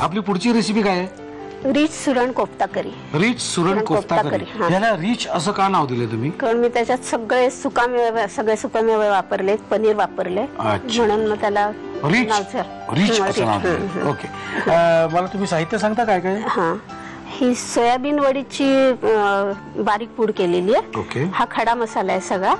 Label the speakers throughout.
Speaker 1: आपली पुढची रेसिपी काय आहे?
Speaker 2: रिच सुरण कोफ्ता करी.
Speaker 1: रिच सुरण कोफ्ता करी. याला रिच असं का नाव दिले तुम्ही?
Speaker 2: कारण मी त्याच्यात सगळे सुकामेवे वापरलेत, पनीर वापरले, म्हणून मग त्याला
Speaker 1: रिच असं नाव दिलं. ओके, मला तुम्ही साहित्य सांगता काय काय?
Speaker 2: हा, ही सोयाबीन वडीची बारीक पूड केलेली आहे.
Speaker 1: ओके.
Speaker 2: हा खडा मसाला आहे सगळा.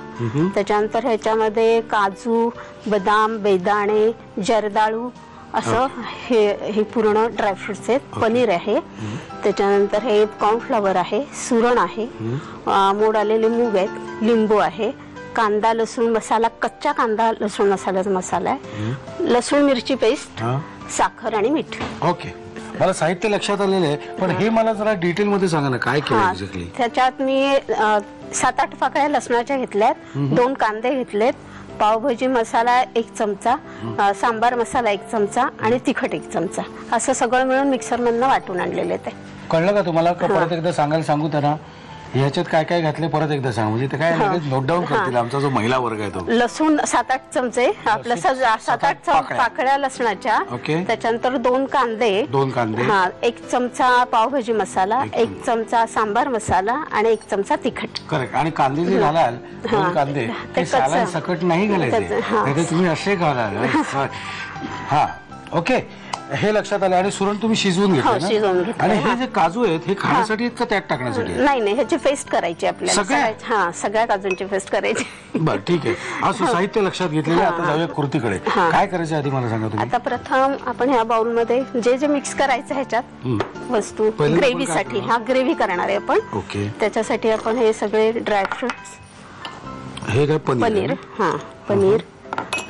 Speaker 2: त्याच्यानंतर ह्याच्यामध्ये काजू, बदाम, बेदाणे, जर्दाळू असं हे पूर्ण ड्रायफ्रुट्स आहेत. पनीर आहे, त्याच्यानंतर हे कॉर्नफ्लॉवर आहे, सुरण आहे, मोड आलेले मूग आहेत, लिंबू आहे, कांदा लसूण मसाला, कच्चा कांदा लसूण मसाल्याचा मसाला आहे, लसूण मिरची पेस्ट, साखर आणि मीठ.
Speaker 1: ओके, मला साहित्य लक्षात आलेलं आहे, पण हे मला जरा डिटेल मध्ये सांगा ना काय केलं एक्झॅक्टली.
Speaker 2: त्याच्यात मी 7-8 पाकळ्या लसणाच्या घेतल्यात, 2 कांदे घेतलेत, पावभाजी मसाला 1 चमचा, सांबार मसाला 1 चमचा आणि तिखट 1 चमचा, असं सगळं मिळून मिक्सर मधनं वाटून आणलेले. ते कळलं
Speaker 1: का तुम्हाला? परत एकदा सांगू त्यांना ह्याच्यात काय काय घातले, परत एकदा सांग, म्हणजे ते काय नोट डाऊन करतील. आमचा जो महिला वर्ग आहे तो.
Speaker 2: लसूण 7-8 चमचे, आपलं 7-8 पाकळ्या लसणाच्या, त्याच्यानंतर 2 कांदे, 1 चमचा पावभाजी मसाला, 1 चमचा सांबार मसाला आणि 1 चमचा तिखट.
Speaker 1: करेक्ट. आणि कांदे जे घालाल 2 कांदे ते सालान सकट नाही घालायचे, तुम्ही असे घालाल. हा, ओके, हे लक्षात आलं. आणि सुरण तुम्ही शिजवून घेतलं. आणि हे जे काजू आहेत हे खाण्यासाठी आहेत का त्यात टाकण्यासाठी?
Speaker 2: नाही, ह्याची पेस्ट करायची आपल्याला. सगळ्या काजूंची पेस्ट करायची.
Speaker 1: बरं, ठीक आहे. असं साहित्य लक्षात घेतलेलं. आता जाऊया कृतीकडे. काय करायचं आधी मला सांगा तुम्ही.
Speaker 2: आता प्रथम आपण ह्या बाउल मध्ये जे जे मिक्स करायचं ह्याच्यात वस्तू ग्रेव्हीसाठी, ग्रेव्ही करणार आहे आपण.
Speaker 1: ओके.
Speaker 2: त्याच्यासाठी आपण हे सगळे ड्रायफ्रुट्स,
Speaker 1: हे काय पनीर,
Speaker 2: पनीर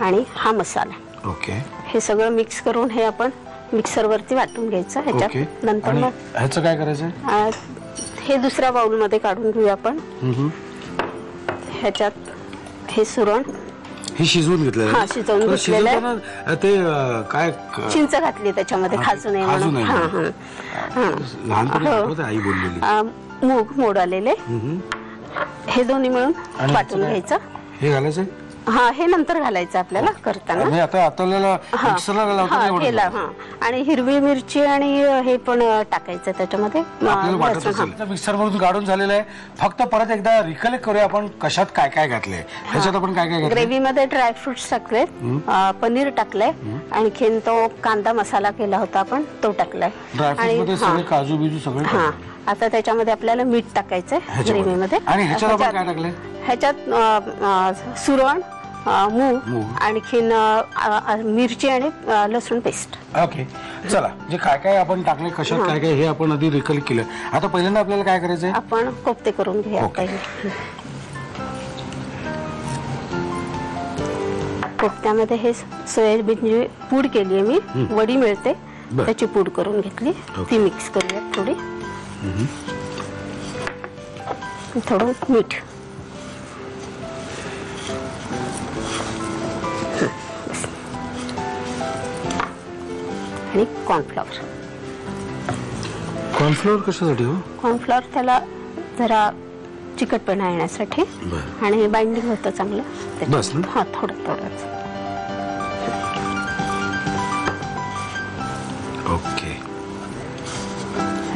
Speaker 2: आणि हा मसाला,
Speaker 1: ओके,
Speaker 2: हे सगळं मिक्स करून हे आपण मिक्सर वरती वाटून घ्यायचं. ह्याच्यात नंतर मग
Speaker 1: ह्याचं काय करायचं?
Speaker 2: हे दुसऱ्या बाउल मध्ये काढून घेऊया आपण. ह्याच्यात हे सुरण
Speaker 1: हे शिजवून घेतलं.
Speaker 2: शिजवून घेतलेलं.
Speaker 1: ते काय
Speaker 2: चिंच घातली त्याच्यामध्ये खाजू नये म्हणून.
Speaker 1: आई बोललेली.
Speaker 2: मूग मोड आलेले, हे दोन्ही मिळून वाटून घ्यायचं.
Speaker 1: हे घालायचं.
Speaker 2: हे नंतर घालायचं आपल्याला करताना. आणि हिरवी मिरची आणि हे पण टाकायचं त्याच्यामध्ये.
Speaker 1: मिक्सर मधून काढून झालेलं आहे. फक्त परत एकदा रिकलेक्ट करूया आपण कशात काय काय घातलंय. ह्याच्यात आपण काय काय
Speaker 2: ग्रेव्ही मध्ये ड्रायफ्रुट्स टाकले, पनीर टाकलंय, आणखीन तो कांदा मसाला केला होता आपण तो टाकलाय.
Speaker 1: ड्रायफ्रुट काजू बिजू सगळं.
Speaker 2: आता त्याच्यामध्ये आपल्याला मीठ टाकायचंय ग्रेव्ही मध्ये.
Speaker 1: आणि ह्याच्यात आपण काय टाकलंय?
Speaker 2: ह्याच्यात सुरण, मूग, आणखीन मिरची आणि लसूण पेस्ट.
Speaker 1: ओके, चला, जे काय काय आपण टाकले कशात काय काय हे आपण आधी रिकलेक्ट केलं. आता पहिल्यांदा आपल्याला काय करायचंय?
Speaker 2: आपण कोफ्ते करून घेऊया पहिले. कोफ्त्यामध्ये हे सोयाबीनची पूड केली आहे मी, वडी मिळते त्याची पूड करून घेतली, ती मिक्स करूया. थोडी थोडं मीठ आणि कॉर्नफ्लॉवर.
Speaker 1: कॉर्नफ्लॉवर कशासाठी हो?
Speaker 2: कॉर्नफ्लॉवर त्याला जरा चिकटपणा येण्यासाठी आणि बाइंडिंग होतं चांगलं.
Speaker 1: बस ना?
Speaker 2: हा, थोडं थोडंच.
Speaker 1: ओके,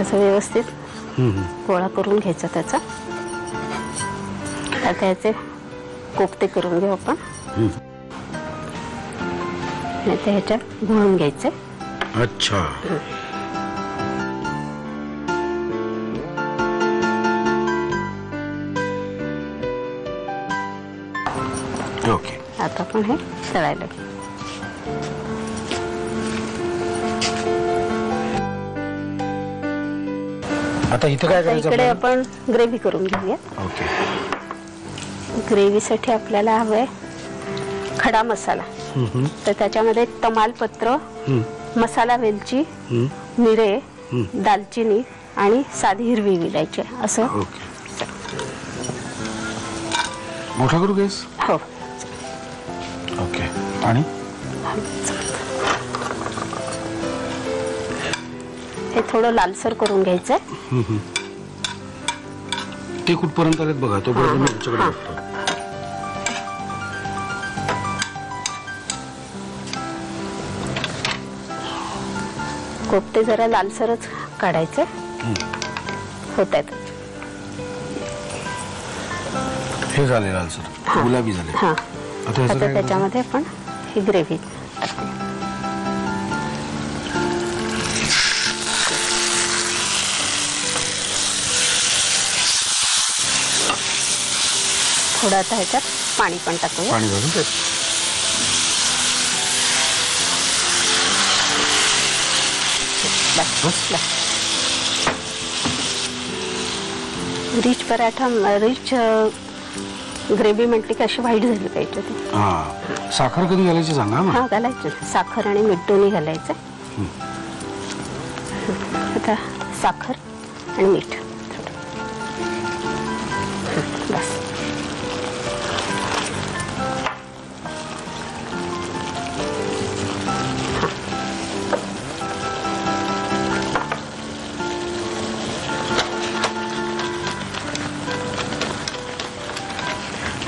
Speaker 2: असं व्यवस्थित गोळा करून घ्यायचा त्याचा. आता याचे कोफ्ते करून घेऊ आपण. नाही तर ह्याच्यात घोळून घ्यायचे.
Speaker 1: अच्छा, ओके.
Speaker 2: आता आपण हे तळायला घेऊ.
Speaker 1: आता इथे काय करायचं?
Speaker 2: इकडे आपण ग्रेव्ही करून घेऊया.
Speaker 1: ओके.
Speaker 2: ग्रेव्हीसाठी आपल्याला हवंय खडा मसाला. तर त्याच्यामध्ये तमालपत्र, मसाला वेलची, मिरे, दालचिनी आणि साधी हिरवी विलायची असं.
Speaker 1: मोठा करू गॅस?
Speaker 2: हो.
Speaker 1: ओके. आणि
Speaker 2: हे थोडं लालसर करून घ्यायचंय.
Speaker 1: ते कुठपर्यंत आलेत बघा, तोपर्यंत मी तुमच्याकडे बघतो.
Speaker 2: कोफ्ते जरा लालसरच काढायचे होत आहेत.
Speaker 1: हे झाले लालसर, गुलाबी झाले.
Speaker 2: हा,
Speaker 1: आता
Speaker 2: त्याच्यामध्ये आपण ही ग्रेव्ही टाकते. थोडं आता ह्याच्यात पाणी पण टाकूया.
Speaker 1: पाणी घालून
Speaker 2: रिच पराठा, रिच ग्रेव्ही म्हटली की अशी व्हाईट झाली पाहिजे ती.
Speaker 1: हा, साखर कधी घालायची सांगा ना.
Speaker 2: हा, घालायचं. साखर आणि मीठ दोन्ही घालायचं. आता साखर आणि मीठ बस.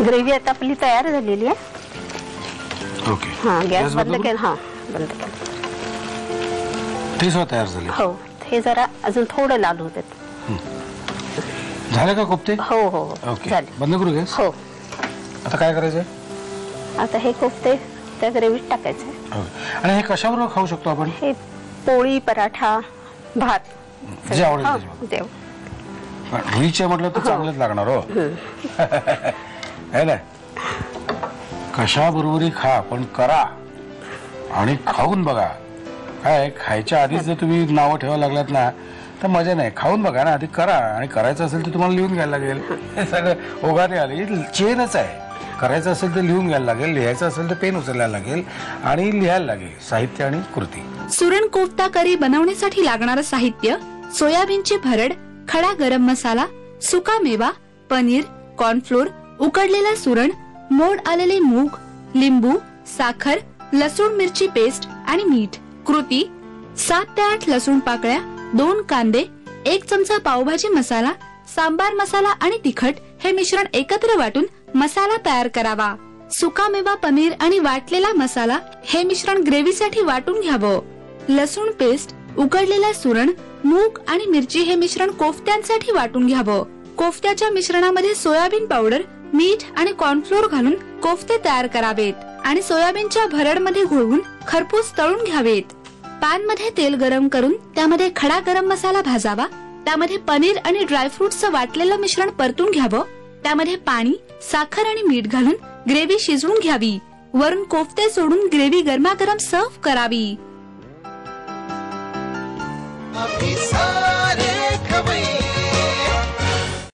Speaker 2: ग्रेव्ही आता आपली तयार झालेली आहे.
Speaker 1: ओके.
Speaker 2: हा, गॅस बंद केला. हा, बंद केला.
Speaker 1: ते सुद्धा तयार झाले.
Speaker 2: हो, हे जरा अजून थोडं लाल होत.
Speaker 1: झाले का कोफ्ते?
Speaker 2: हो हो
Speaker 1: ओके.
Speaker 2: झाले.
Speaker 1: बंद करू गॅस.
Speaker 2: हो.
Speaker 1: आता काय करायचंय?
Speaker 2: आता हे कोफ्ते त्या ग्रेव्हीत टाकायचे.
Speaker 1: आणि हे कशाबरोबर खाऊ शकतो आपण?
Speaker 2: हे पोळी, पराठा, भात,
Speaker 1: जे आवडेल
Speaker 2: ते.
Speaker 1: रिच आहे म्हटलं तर चांगलंच लागणार हो. है ना? कशाबरोबरही खा, पण करा आणि खाऊन बघा. काय खायच्या आधीच जर तुम्ही नावं ठेवायला लागलात ना तर मजा नाही. खाऊन बघा ना, आधी करा. आणि करायचं असेल तर तुम्हाला लिहून घ्यायला लागेल. हे सगळं ओघाने आली चेनच आहे. करायचं असेल तर लिहून घ्यायला लागेल, लिहायचं असेल तर पेन उचलायला लागेल आणि लिहायला लागेल. साहित्य आणि कृती.
Speaker 3: सुरण कोफ्ता करी बनवण्यासाठी लागणारं साहित्य: सोयाबीनची भरड, खडा गरम मसाला, सुका मेवा, पनीर, कॉर्नफ्लोर, उकडलेला सुरण, मोड आलेले मूग, लिंबू, साखर, लसूण मिरची पेस्ट आणि मीठ. कृती: 7 ते 8 लसूण पाकळ्या, 2 कांदे, 1 चमचा पावभाजी मसाला, सांबार मसाला आणि तिखट हे मिश्रण एकत्र वाटून मसाला तयार करावा. सुका मेवा, पनीर आणि वाटलेला मसाला हे मिश्रण ग्रेव्हीसाठी वाटून घ्यावं. लसूण पेस्ट, उकडलेला सुरण, मूग आणि मिरची हे मिश्रण कोफ्त्यांसाठी वाटून घ्यावं. कोफ्त्याच्या मिश्रणामध्ये सोयाबीन पावडर, मीठ आणि कॉर्नफ्लोर घालून कोफ्ते तयार करावेत आणि सोयाबीनच्या भरडमध्ये घोळवून खरपूस तळून घ्यावेत. पॅन मध्ये तेल गरम करून त्यामध्ये खडा गरम मसाला भाजावा. त्यामध्ये पनीर आणि ड्रायफ्रुट्सचं वाटलेलं मिश्रण परतून घ्यावं. त्यामध्ये पाणी, साखर आणि मीठ घालून ग्रेव्ही शिजवून घ्यावी. वरून कोफ्ते सोडून ग्रेव्ही गरमागरम सर्व्ह करावी.